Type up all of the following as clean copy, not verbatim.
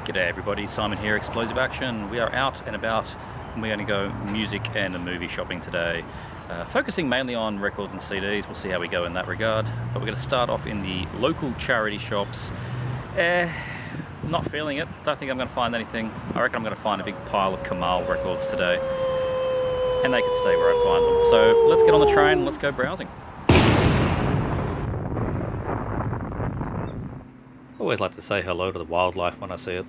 G'day everybody, Simon here, Explosive Action. We are out and about and we're going to go music and movie shopping today. Focusing mainly on records and CDs, we'll see how we go in that regard. But we're going to start off in the local charity shops. Not feeling it, don't think I'm going to find anything. I reckon I'm going to find a big pile of Kamal records today. And they can stay where I find them. So let's get on the train and let's go browsing. Always like to say hello to the wildlife when I see it.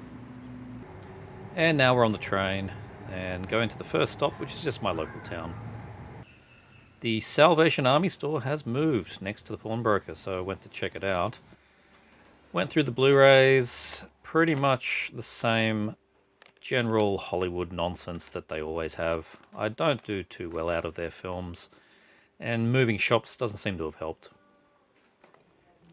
And now we're on the train and going to the first stop, which is just my local town. The Salvation Army store has moved next to the pawnbroker, so I went to check it out. Went through the Blu-rays, pretty much the same general Hollywood nonsense that they always have. I don't do too well out of their films, and moving shops doesn't seem to have helped.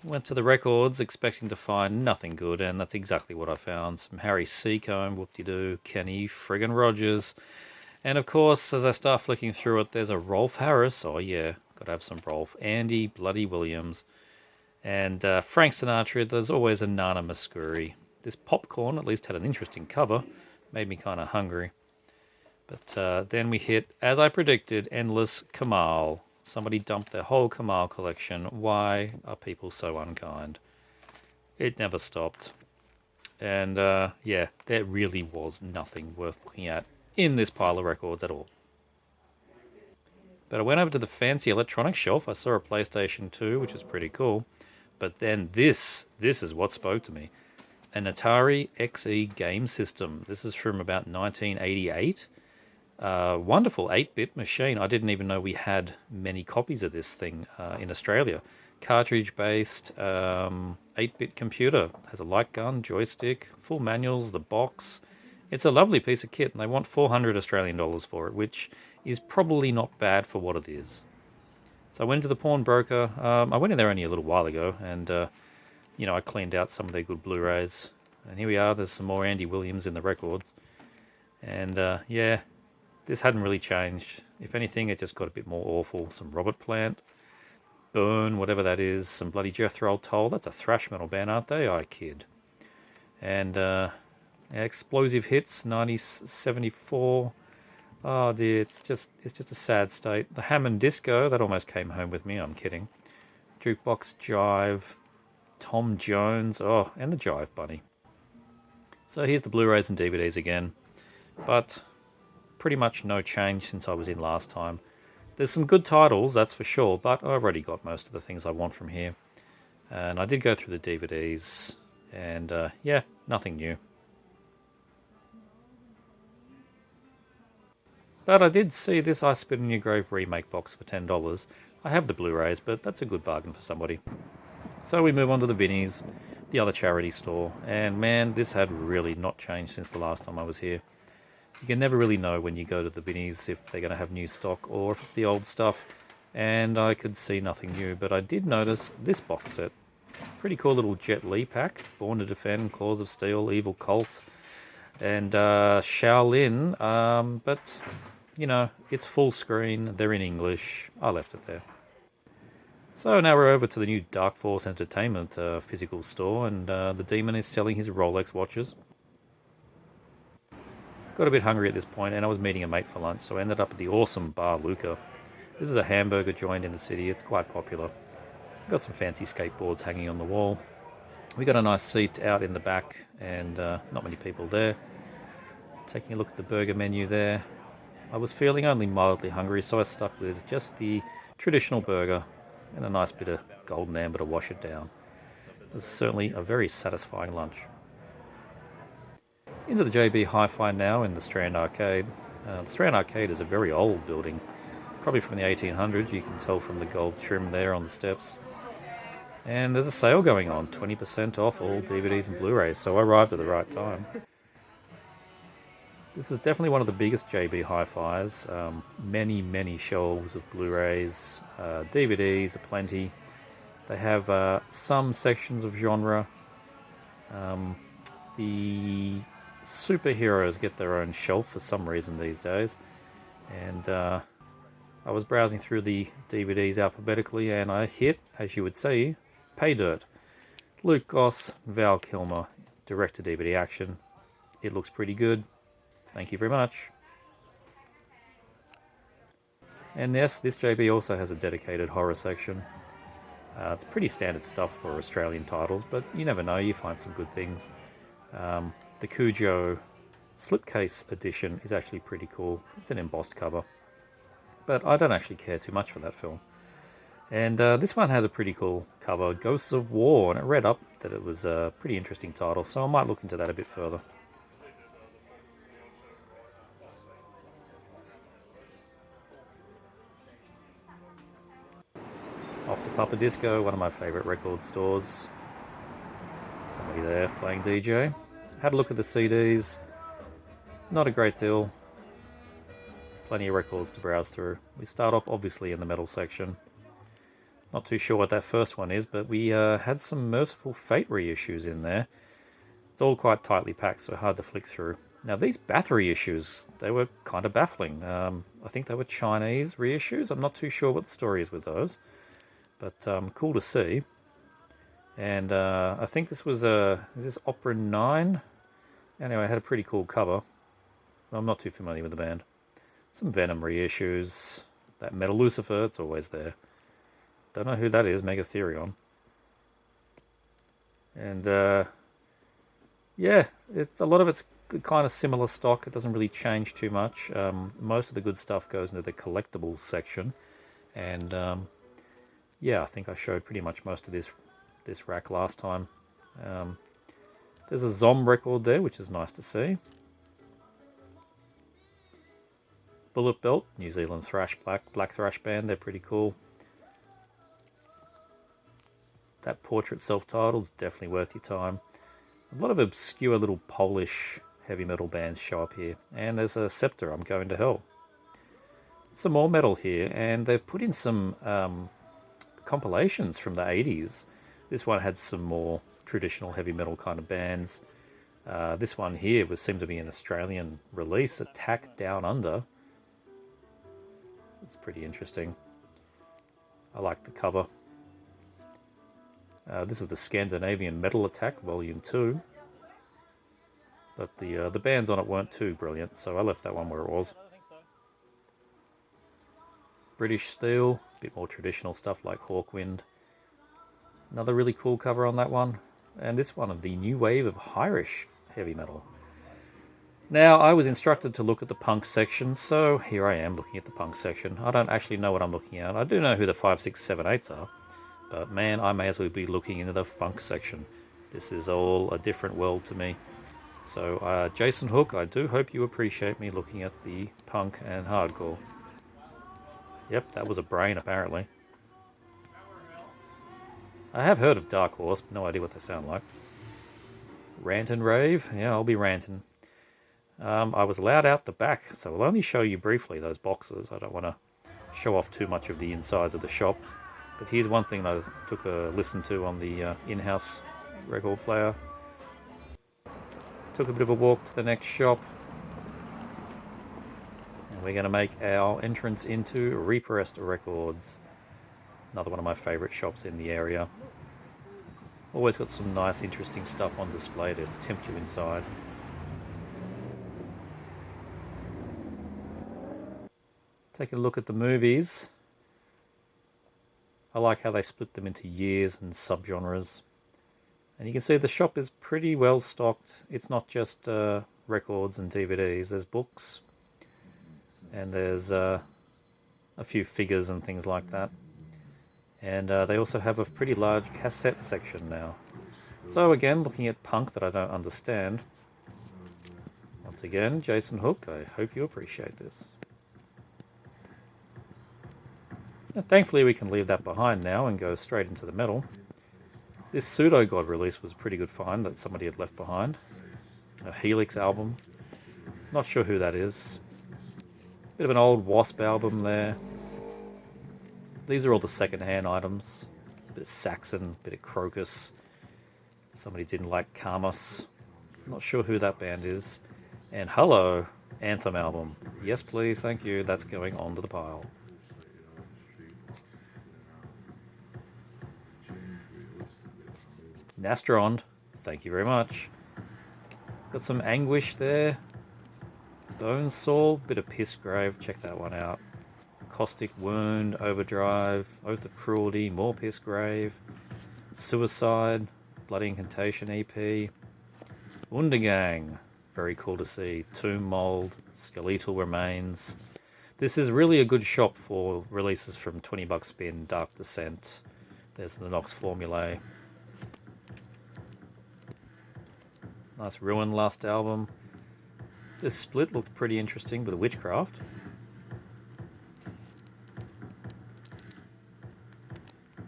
Went to the records expecting to find nothing good, and that's exactly what I found. Some Harry Seacombe, whoop-de-doo, Kenny friggin' Rogers. And of course, as I start flicking through it, there's a Rolf Harris. Oh yeah, gotta have some Rolf. Andy bloody Williams. And Frank Sinatra. There's always a Nana Muscuri. This Popcorn at least had an interesting cover. Made me kind of hungry. But then we hit, as I predicted, Endless Kamal. Somebody dumped their whole Kamal collection. Why are people so unkind? It never stopped. And yeah, there really was nothing worth looking at in this pile of records at all. But I went over to the fancy electronics shelf. I saw a PlayStation 2, which is pretty cool. But then this is what spoke to me. An Atari XE game system. This is from about 1988. Wonderful 8-bit machine. I didn't even know we had many copies of this thing in Australia. Cartridge-based 8-bit computer. Has a light gun, joystick, full manuals, the box. It's a lovely piece of kit, and they want 400 Australian dollars for it, which is probably not bad for what it is. So I went to the pawnbroker. I went in there only a little while ago, and you know, I cleaned out some of their good Blu-rays. And here we are. There's some more Andy Williams in the records. And yeah, this hadn't really changed. If anything, it just got a bit more awful. Some Robert Plant, Burn, whatever that is. Some bloody Jethro Tull. That's a thrash metal band, aren't they? I kid. And Explosive Hits, 1974. Oh dear, it's just a sad state. The Hammond Disco, that almost came home with me. I'm kidding. Jukebox Jive, Tom Jones. Oh, and the Jive Bunny. So here's the Blu-rays and DVDs again. But pretty much no change since I was in last time. There's some good titles, that's for sure, but I've already got most of the things I want from here. And I did go through the DVDs, and yeah, nothing new. But I did see this I Spit in Your Grave remake box for $10. I have the Blu-rays, but that's a good bargain for somebody. So we move on to the Vinnies, the other charity store, and man, this had really not changed since the last time I was here. You can never really know when you go to the Vinnies if they're going to have new stock or if it's the old stuff, and I could see nothing new, but I did notice this box set. Pretty cool little Jet Li pack, Born to Defend, Claws of Steel, Evil Cult, and Shaolin, but, you know, it's full screen, they're in English, I left it there. So now we're over to the new Dark Force Entertainment physical store, and the Demon is selling his Rolex watches. Got a bit hungry at this point, and I was meeting a mate for lunch, so I ended up at the awesome Bar Luca. This is a hamburger joint in the city. It's quite popular. Got some fancy skateboards hanging on the wall. We got a nice seat out in the back, and not many people there. Taking a look at the burger menu there. I was feeling only mildly hungry, so I stuck with just the traditional burger and a nice bit of golden amber to wash it down. It was certainly a very satisfying lunch. Into the JB HiFi now in the Strand Arcade. The Strand Arcade is a very old building, probably from the 1800s. You can tell from the gold trim there on the steps. And there's a sale going on, 20% off all DVDs and Blu-rays, so I arrived at the right time. This is definitely one of the biggest JB Hi-Fis. Many shelves of Blu-rays, DVDs, aplenty. They have some sections of genre. The superheroes get their own shelf for some reason these days. And I was browsing through the DVDs alphabetically, and I hit, as you would see, Pay Dirt. Luke Goss, Val Kilmer, direct-to-DVD action. It looks pretty good. Thank you very much. And yes, this JB also has a dedicated horror section. It's pretty standard stuff for Australian titles, but you never know, you find some good things. The Cujo slipcase edition is actually pretty cool. It's an embossed cover, but I don't actually care too much for that film. And this one has a pretty cool cover, Ghosts of War, and it read up that it was a pretty interesting title, so I might look into that a bit further. Off to Papa Disco, one of my favourite record stores. Somebody there playing DJ. Had a look at the CDs. Not a great deal. Plenty of records to browse through. We start off obviously in the metal section. Not too sure what that first one is, but we had some Merciful Fate reissues in there. It's all quite tightly packed, so hard to flick through. Now these Bath reissues, they were kind of baffling. I think they were Chinese reissues. I'm not too sure what the story is with those, but cool to see. And I think this was is this Opera 9? Anyway, it had a pretty cool cover. I'm not too familiar with the band. Some Venom reissues. That Metal Lucifer, it's always there. Don't know who that is, Megatherion. And yeah, a lot of it's kind of similar stock. It doesn't really change too much. Most of the good stuff goes into the collectibles section. And yeah, I think I showed pretty much most of this rack last time. There's a Zom record there, which is nice to see. Bullet Belt, New Zealand thrash, black thrash band, they're pretty cool. That Portrait self-titled is definitely worth your time. A lot of obscure little Polish heavy metal bands show up here. And there's a Scepter, I'm Going to Hell. Some more metal here, and they've put in some compilations from the 80s. This one had some more traditional heavy metal kind of bands. This one here seemed to be an Australian release, Attack Down Under. It's pretty interesting. I like the cover. This is the Scandinavian Metal Attack, Volume 2. But the bands on it weren't too brilliant, so I left that one where it was. British Steel, a bit more traditional stuff like Hawkwind. Another really cool cover on that one. And this one of the new wave of Irish heavy metal. Now, I was instructed to look at the punk section, so here I am looking at the punk section. I don't actually know what I'm looking at. I do know who the 5, 6, 7, 8s are. But man, I may as well be looking into the funk section. This is all a different world to me. So, Jason Hook, I do hope you appreciate me looking at the punk and hardcore. Yep, that was a brain apparently. I have heard of Dark Horse, but no idea what they sound like. Rant and Rave? Yeah, I'll be ranting. I was allowed out the back, so I'll only show you briefly those boxes. I don't want to show off too much of the insides of the shop. But here's one thing that I took a listen to on the in-house record player. Took a bit of a walk to the next shop. And we're going to make our entrance into Repressed Records. Another one of my favourite shops in the area. Always got some nice, interesting stuff on display to tempt you inside. Taking a look at the movies. I like how they split them into years and subgenres. And you can see the shop is pretty well stocked. It's not just records and DVDs. There's books. And there's a few figures and things like that. And they also have a pretty large cassette section now. So again, looking at punk that I don't understand. Once again, Jason Hook, I hope you appreciate this. And thankfully we can leave that behind now and go straight into the metal. This Pseudo God release was a pretty good find that somebody had left behind. A Helix album. Not sure who that is. Bit of an old Wasp album there. These are all the second-hand items. A bit of Saxon, a bit of Crocus. Somebody didn't like Karmas. Not sure who that band is. And hello, Anthem album. Yes please, thank you. That's going onto the pile. Nastrond, thank you very much. Got some Anguish there. Bone Saw, bit of Pissgrave, check that one out. Caustic Wound, Overdrive, Oath of Cruelty, more Pissgrave, Suicide, Bloody Incantation EP, Undergang, very cool to see, Tomb Mold, Skeletal Remains. This is really a good shop for releases from 20 bucks spin, Dark Descent. There's the Nox Formulae. Nice Ruin last album. This split looked pretty interesting with the Witchcraft.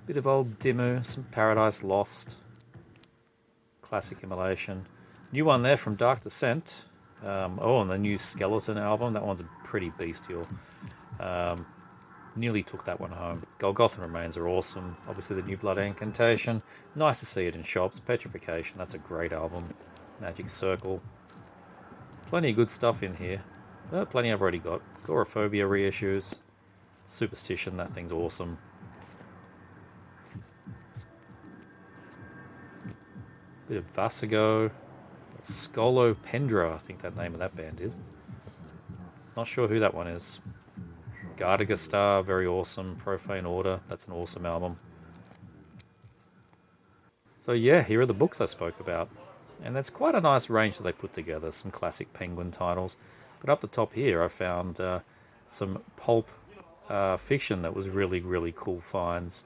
Bit of old Dimmu, some Paradise Lost. Classic Immolation. New one there from Dark Descent. And the new Skeleton album. That one's pretty bestial. Nearly took that one home. Golgothan Remains are awesome. Obviously the new Blood Incantation. Nice to see it in shops. Petrification, that's a great album. Magic Circle. Plenty of good stuff in here. Plenty I've already got. Agoraphobia reissues. Superstition, that thing's awesome. Bit of Vasigo. Scolopendra, I think that name of that band is. Not sure who that one is. Gardagastar, very awesome. Profane Order, that's an awesome album. So yeah, here are the books I spoke about. And that's quite a nice range that they put together. Some classic Penguin titles. But up the top here I found some pulp fiction that was really, really cool finds.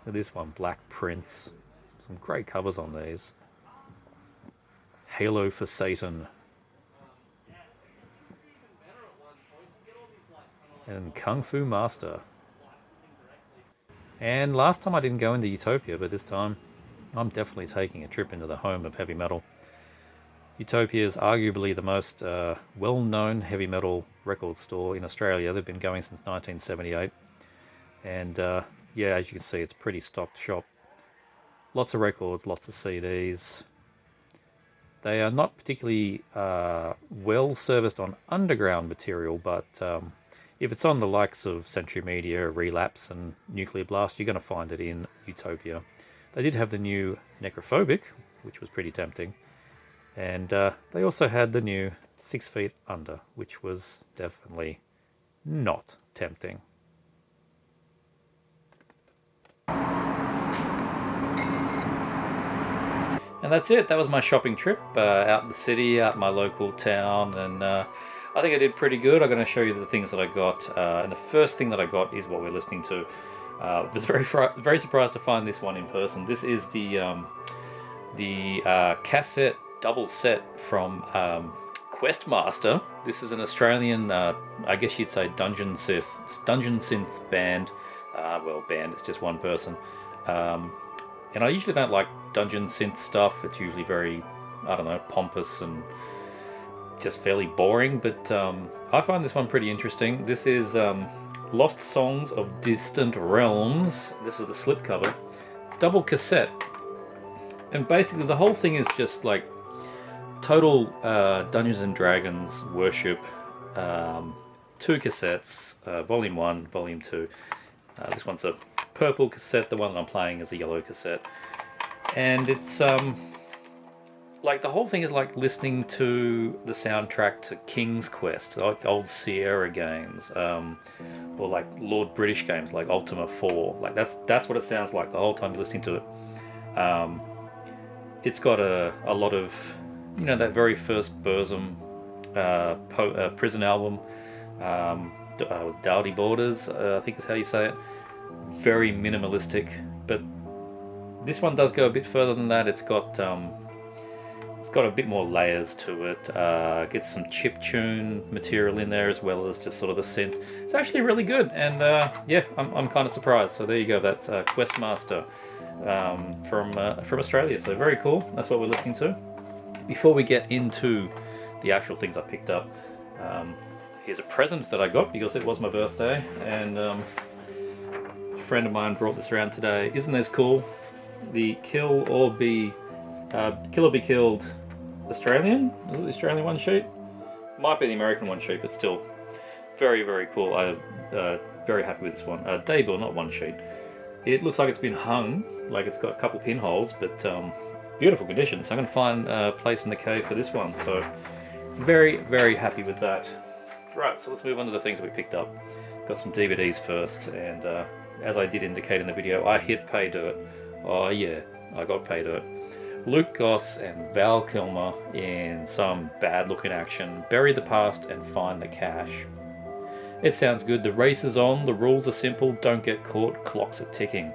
This one, Black Prince. Some great covers on these. Halo for Satan. And Kung Fu Master. And last time I didn't go into Utopia, but this time I'm definitely taking a trip into the home of heavy metal. Utopia is arguably the most well-known heavy metal record store in Australia. They've been going since 1978. And yeah, as you can see, it's a pretty stocked shop. Lots of records, lots of CDs. They are not particularly well serviced on underground material, but if it's on the likes of Century Media, Relapse and Nuclear Blast, you're going to find it in Utopia. They did have the new Necrophobic, which was pretty tempting. And they also had the new 6 Feet Under, which was definitely not tempting. And that's it. That was my shopping trip out in the city, out in my local town, and I think I did pretty good. I'm going to show you the things that I got, and the first thing that I got is what we're listening to. I was very surprised to find this one in person. This is the cassette double set from Questmaster. This is an Australian, I guess you'd say dungeon synth band. Band. It's just one person. And I usually don't like dungeon synth stuff. It's usually very, I don't know, pompous and just fairly boring. But I find this one pretty interesting. This is Lost Songs of Distant Realms. This is the slipcover. Double cassette. And basically the whole thing is just like total Dungeons and Dragons worship. 2 cassettes, Volume 1, Volume 2. This one's a purple cassette, the one that I'm playing is a yellow cassette. And it's like the whole thing is like listening to the soundtrack to King's Quest, like old Sierra games, or like Lord British games like Ultima 4. Like that's what it sounds like the whole time you're listening to it. It's got a lot of, you know, that very first Burzum prison album. Was Dowdy Borders, I think is how you say it. Very minimalistic, but this one does go a bit further than that. It's got a bit more layers to it. Gets some chiptune material in there as well as just sort of the synth. It's actually really good, and yeah, I'm kind of surprised. So there you go. That's Questmaster from Australia. So very cool. That's what we're listening to. Before we get into the actual things I picked up. Here's a present that I got because it was my birthday, and a friend of mine brought this around today. Isn't this cool? The Kill or Be Killed Australian? Is it the Australian one sheet? Might be the American one sheet, but still very, very cool. I'm very happy with this one. Daybill, not one sheet. It looks like it's been hung, like it's got a couple pinholes, but beautiful condition. So I'm going to find a place in the cave for this one. So very, very happy with that. Right, so let's move on to the things that we picked up. Got some DVDs first, and as I did indicate in the video, I hit pay dirt. Oh yeah, I got pay dirt. Luke Goss and Val Kilmer in some bad looking action. Bury the past and find the cash. It sounds good. The race is on. The rules are simple. Don't get caught. Clocks are ticking.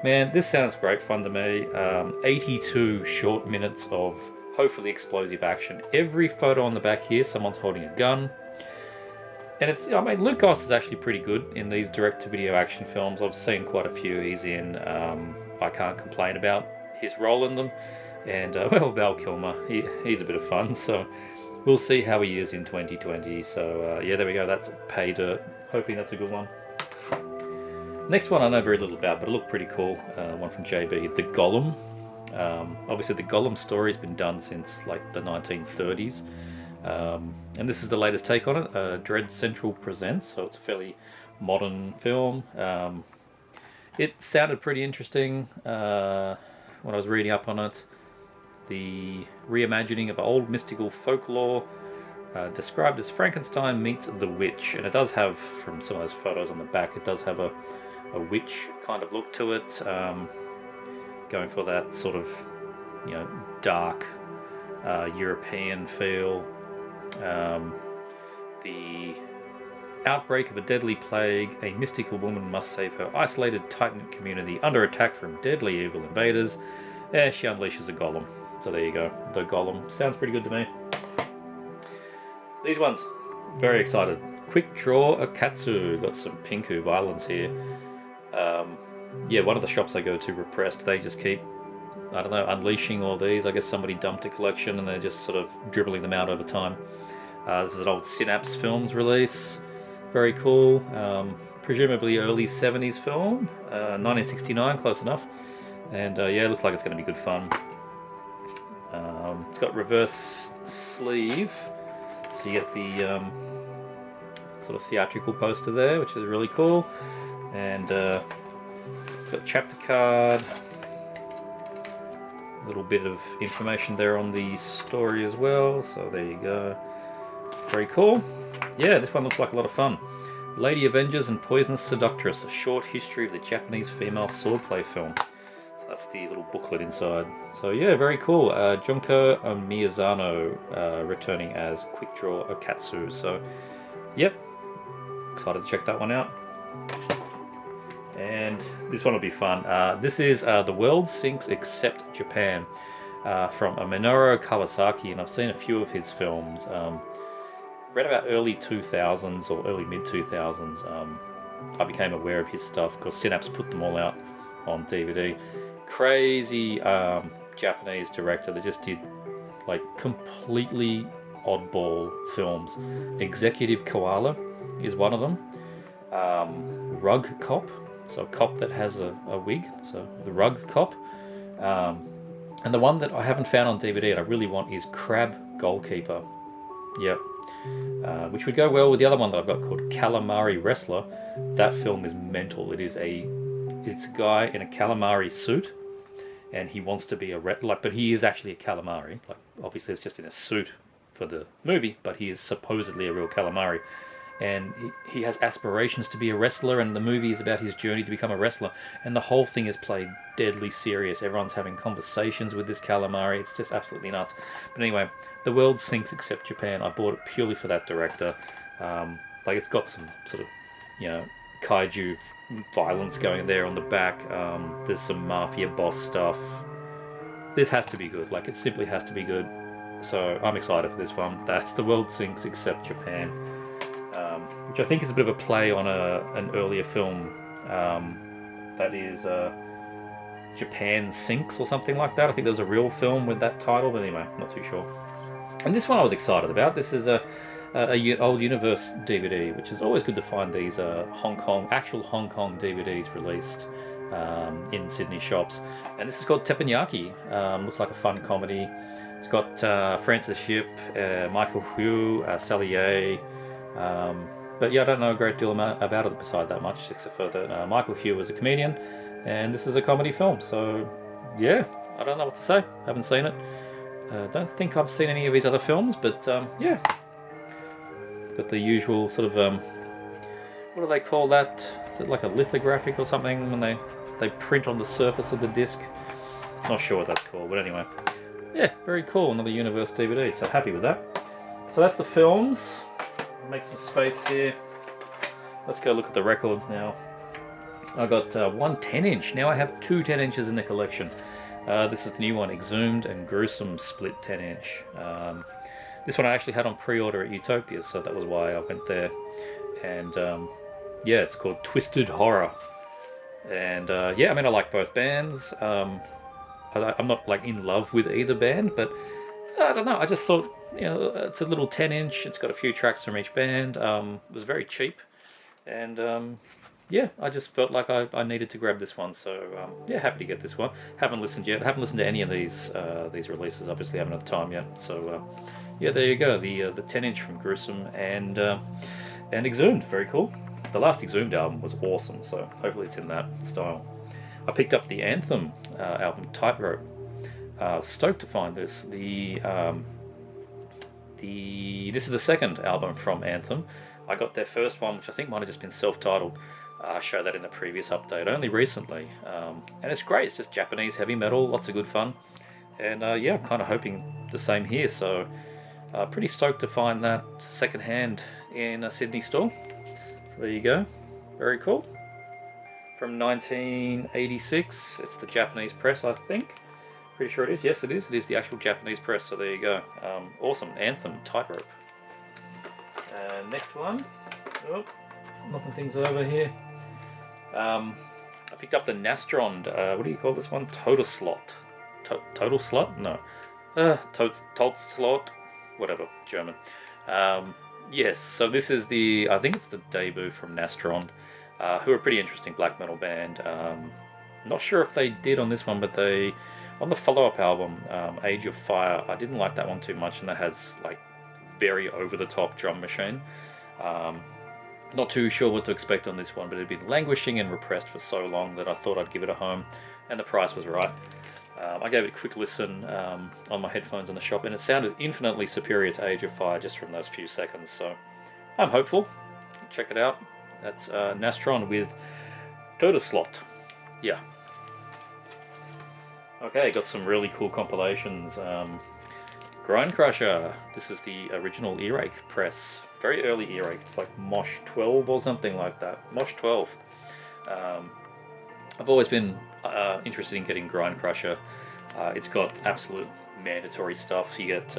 Man, this sounds great fun to me. 82 short minutes of hopefully explosive action. Every photo on the back here, someone's holding a gun. And it's, I mean, Luke Goss is actually pretty good in these direct-to-video action films. I've seen quite a few he's in. I can't complain about his role in them. And, well, Val Kilmer, he's a bit of fun. So we'll see how he is in 2020. So, yeah, there we go. That's Pay Dirt. Hoping that's a good one. Next one I know very little about, but it looked pretty cool. One from JB, The Golem. Obviously, the Golem story has been done since like the 1930s. And this is the latest take on it. Dread Central presents, so it's a fairly modern film. It sounded pretty interesting when I was reading up on it. The reimagining of old mystical folklore, described as Frankenstein meets the witch. And it does have, from some of those photos on the back, it does have a witch kind of look to it, going for that sort of, you know, dark European feel. The outbreak of a deadly plague, a mystical woman must save her isolated tight-knit community under attack from deadly evil invaders. She unleashes a golem. So there you go, the Golem. Sounds pretty good to me. These ones, very excited. Quick Draw Akatsu. Got some Pinku Violence here. Yeah, one of the shops I go to, Repressed, they just keep, I don't know, unleashing all these. I guess somebody dumped a collection and they're just sort of dribbling them out over time. This is an old Synapse Films release. Very cool. Presumably early 70s film. 1969, close enough. And yeah, it looks like it's going to be good fun. It's got reverse sleeve. So you get the sort of theatrical poster there, which is really cool. And got chapter card. A little bit of information there on the story as well. So there you go. Very cool. Yeah, this one looks like a lot of fun. Lady Avengers and Poisonous Seductress, a short history of the Japanese female swordplay film. So that's the little booklet inside. So yeah, very cool. Junko Miyazano returning as Quick Draw Akatsu. So, yep, excited to check that one out. And this one will be fun. This is The World Sinks Except Japan from Minoru Kawasaki, and I've seen a few of his films. Read about early 2000s or early mid 2000s. I became aware of his stuff because Synapse put them all out on DVD. Crazy Japanese director that just did like completely oddball films. Executive Koala is one of them. Rug Cop, so a cop that has a wig, so the Rug Cop. And the one that I haven't found on DVD and I really want is Crab Goalkeeper. Yep. Which would go well with the other one that I've got called Calamari Wrestler. That film is mental. It's a guy in a calamari suit, and he wants to be but he is actually a calamari. Like obviously, it's just in a suit for the movie, but he is supposedly a real calamari, and he has aspirations to be a wrestler. And the movie is about his journey to become a wrestler, and the whole thing is played deadly serious. Everyone's having conversations with this calamari. It's just absolutely nuts. But anyway, The World Sinks Except Japan. I bought it purely for that director. Like it's got some sort of, you know, kaiju violence going there on the back. There's some mafia boss stuff. This has to be good. Like it simply has to be good. So I'm excited for this one. That's The World Sinks Except Japan, which I think is a bit of a play on an earlier film that is Japan Sinks or something like that. I think there was a real film with that title, but anyway, not too sure. And this one I was excited about. This is a old Universe DVD, which is always good to find these actual Hong Kong DVDs released in Sydney shops. And this is called Tepanyaki. Looks like a fun comedy. It's got Francis Yip, Michael Hu, Sally Ye. But yeah, I don't know a great deal about it beside that much, except for that Michael Hu is a comedian, and this is a comedy film. So yeah, I don't know what to say. Haven't seen it. Don't think I've seen any of his other films, but yeah. Got the usual sort of, what do they call that? Is it like a lithographic or something when they print on the surface of the disc? Not sure what that's called, but anyway. Yeah, very cool. Another Universe DVD, so happy with that. So that's the films. Make some space here. Let's go look at the records now. I got one 10-inch. Now I have two 10-inches in the collection. This is the new one, Exhumed and Gruesome split 10-inch. This one I actually had on pre-order at Utopia, so that was why I went there. And yeah, it's called Twisted Horror. And yeah, I mean, I like both bands. I'm not like in love with either band, but I don't know. I just thought, you know, it's a little 10-inch. It's got a few tracks from each band. It was very cheap, and yeah, I just felt like I needed to grab this one. So yeah, happy to get this one. Haven't listened yet. Haven't listened to any of these releases. Obviously, haven't had the time yet. So yeah, there you go. The 10-inch from Gruesome and Exhumed. Very cool. The last Exhumed album was awesome. So hopefully it's in that style. I picked up the Anthem album, Tightrope. Stoked to find this. This is the second album from Anthem. I got their first one, which I think might have just been self-titled. I showed that in the previous update, only recently. And it's great. It's just Japanese heavy metal, lots of good fun. And yeah, I'm kind of hoping the same here. So pretty stoked to find that secondhand in a Sydney store. So there you go. Very cool. From 1986. It's the Japanese press, I think. Pretty sure it is. Yes, it is. It is the actual Japanese press. So there you go. Awesome. Anthem, Tightrope. Next one. Oh, knocking things over here. I picked up the Nastrond. What do you call this one? Total Slot. Total Slot? No. Total Slot. Whatever. German. Yes. So this is I think it's the debut from Nastrond, who are a pretty interesting black metal band. Not sure if they did on this one, but on the follow-up album, Age of Fire, I didn't like that one too much, and that has like very over-the-top drum machine. Not too sure what to expect on this one, but it had been languishing and repressed for so long that I thought I'd give it a home, and the price was right. I gave it a quick listen on my headphones in the shop, and it sounded infinitely superior to Age of Fire just from those few seconds, so I'm hopeful. Check it out. That's Nastrond with Total Slot. Yeah. Okay, got some really cool compilations. Grind Crusher. This is the original earache press. Very early earache. It's like Mosh 12 or something like that. Mosh 12. I've always been interested in getting Grind Crusher. It's got absolute mandatory stuff. You get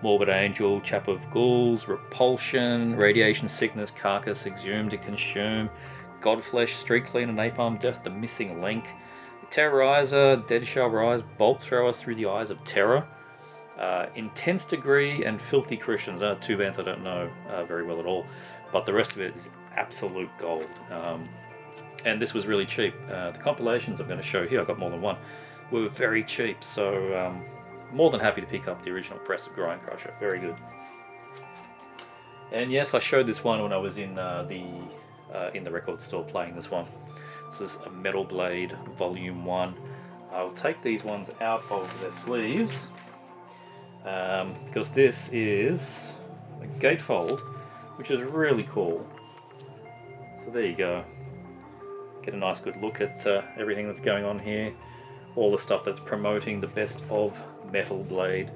Morbid Angel, Chap of Ghouls, Repulsion, Radiation Sickness, Carcass, Exhumed to Consume, Godflesh, Street Cleaner, Napalm Death, The Missing Link, Terrorizer, Dead Shall Rise, Bolt Thrower, Through the Eyes of Terror, Intense Degree, and Filthy Christians. Two bands I don't know very well at all, but the rest of it is absolute gold. And this was really cheap. The compilations I'm going to show here, I've got more than one, were very cheap, so more than happy to pick up the original press of Grind Crusher. Very good. And yes, I showed this one when I was in the record store playing this one. This is a Metal Blade Volume 1. I'll take these ones out of their sleeves because this is a gatefold, which is really cool. So there you go. Get a nice good look at everything that's going on here. All the stuff that's promoting the best of Metal Blade.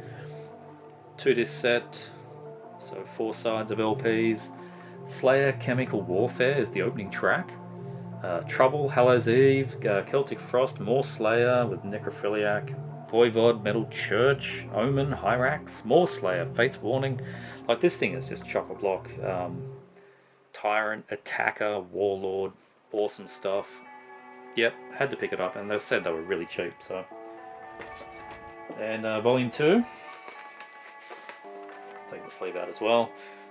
2-disc set, so 4 sides of LPs. Slayer Chemical Warfare is the opening track. Trouble, Hallows Eve, Celtic Frost, more Slayer with Necrophiliac, Voivod, Metal Church, Omen, Hyrax, more Slayer, Fate's Warning. Like, this thing is just chock-a-block. Tyrant, Attacker, Warlord, awesome stuff. Yep, had to pick it up, and they said they were really cheap, so. And Volume 2. Take the sleeve out as well.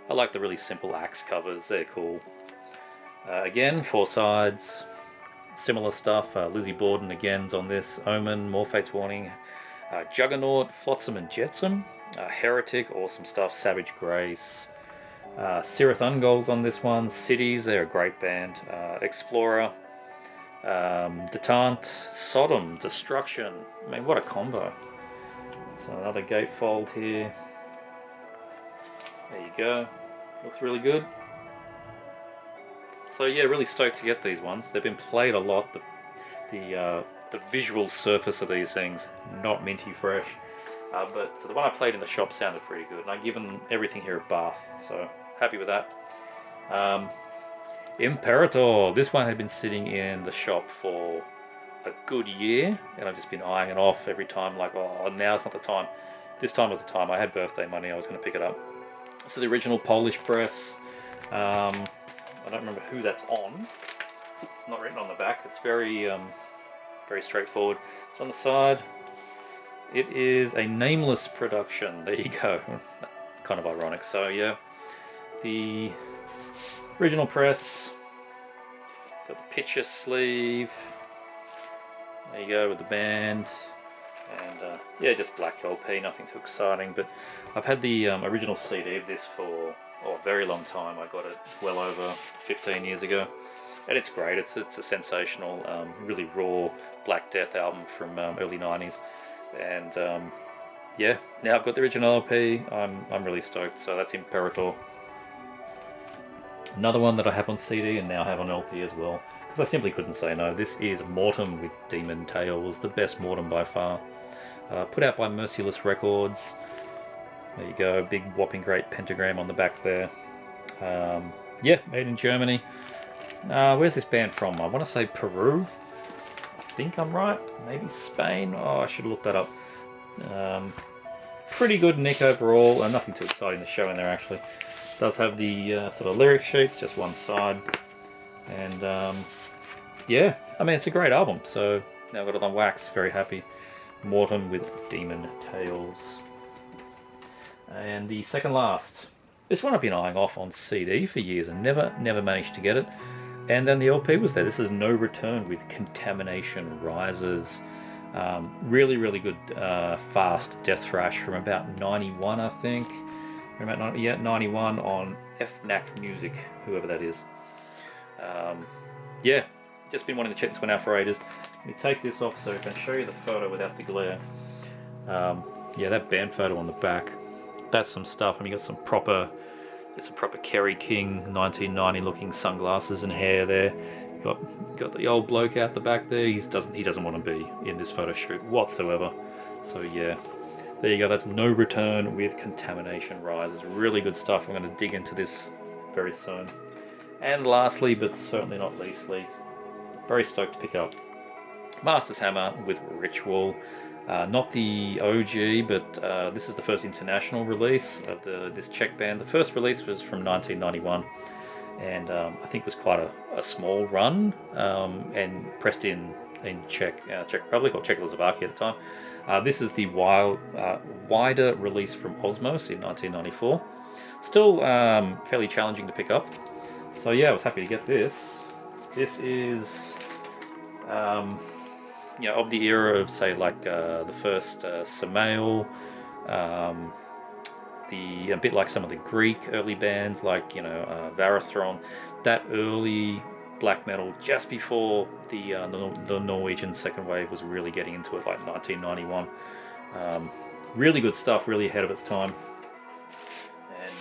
I like the really simple axe covers, they're cool. Again, 4 sides, similar stuff. Lizzie Borden again's on this. Omen, More Fate's Warning, Juggernaut, Flotsam and Jetsam, Heretic, awesome stuff. Savage Grace, Cirith Ungol's on this one. Cities, they're a great band. Explorer, Detente, Sodom, Destruction. I mean, what a combo. So another gatefold here. There you go. Looks really good. So yeah, really stoked to get these ones. They've been played a lot. The visual surface of these things, not minty fresh. But the one I played in the shop sounded pretty good. And I've given everything here a bath. So happy with that. Imperator. This one had been sitting in the shop for a good year, and I've just been eyeing it off every time, like, oh, now's not the time. This time was the time. I had birthday money, I was going to pick it up. This is the original Polish press. I don't remember who that's on. It's not written on the back. It's very straightforward. It's on the side. It is a nameless production. There you go. Kind of ironic. So yeah, the original press, got the picture sleeve, there you go with the band, and yeah, just black LP, nothing too exciting, but I've had the original CD of this for a very long time. I got it well over 15 years ago, and it's great. It's a sensational, really raw Black Death album from early 90s, and yeah, now I've got the original LP. I'm really stoked. So that's Imperator. Another one that I have on CD and now have on LP as well, because I simply couldn't say no. This is Morton with Demon Tales, the best Morton by far. Put out by Merciless Records. There you go, big whopping great pentagram on the back there. Yeah, made in Germany. Where's this band from? I want to say Peru. I think I'm right. Maybe Spain. Oh, I should look that up. Pretty good nick overall. Nothing too exciting to show in there actually. Does have the sort of lyric sheets, just one side, and yeah, I mean, it's a great album. So now I've got it on wax, very happy. Morton with Demon Tales. And the second last, this one I've been eyeing off on CD for years and never managed to get it, and then the LP was there. This is No Return with Contamination Rises. Really good fast death thrash from about 91, I think. About 91 on FNAC Music, whoever that is. Yeah, just been wanting to check this one out for ages. Let me take this off so I can show you the photo without the glare. Yeah, that band photo on the back, that's some stuff. I mean, you got some proper Kerry King 1990 looking sunglasses and hair there. Got the old bloke out the back there. He doesn't want to be in this photo shoot whatsoever. So yeah. There you go, that's No Return with Contamination Rises. Really good stuff. I'm going to dig into this very soon. And lastly, but certainly not leastly, very stoked to pick up Master's Hammer with Ritual. Not the OG, but this is the first international release of this Czech band. The first release was from 1991, and I think it was quite a small run, and pressed in Czech Republic or Czechoslovakia at the time. This is the wider release from Osmos in 1994. Still fairly challenging to pick up. So yeah, I was happy to get this. This is of the era of, say, like the first Samael, a bit like some of the Greek early bands like Varathron, that early black metal just before the Norwegian second wave was really getting into it, like 1991. Really good stuff, really ahead of its time. And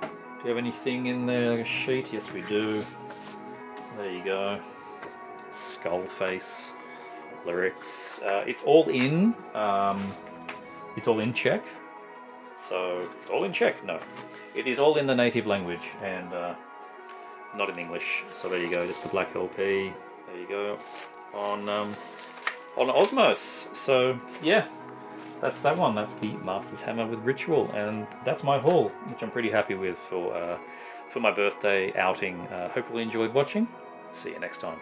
do you have anything in the sheet? Yes, we do. So there you go. Skull face lyrics. It's all in. It's all in Czech. So it's all in Czech. No, it is all in the native language and not in English. So there you go. Just the black LP. There you go. On Osmos. So yeah, that's that one. That's the Master's Hammer with Ritual, and that's my haul, which I'm pretty happy with for my birthday outing. Hopefully you enjoyed watching. See you next time.